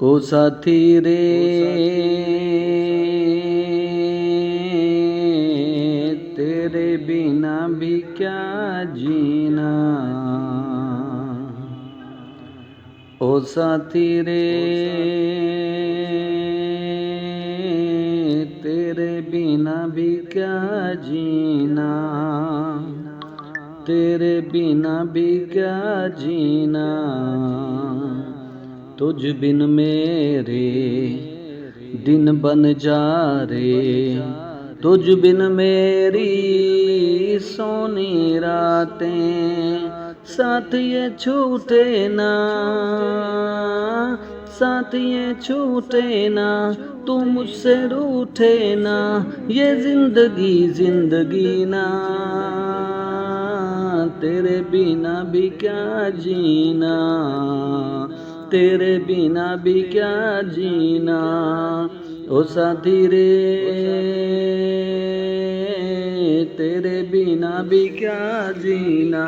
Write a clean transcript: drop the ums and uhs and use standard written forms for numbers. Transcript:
ओ साथी रे तेरे बिना भी क्या जीना। ओ साथी रे तेरे बिना भी क्या जीना। तेरे बिना भी क्या जीना। तुझ बिन मेरे दिन बन जा रे। तुझ बिन मेरी सोनी रातें साथ ये छूटे ना। साथ ये छूटे ना। तू मुझसे रूठे ना। ये जिंदगी ना। तेरे बिना भी क्या जीना। तेरे बिना भी क्या जीना। ओ साथी रे तेरे बिना भी क्या जीना।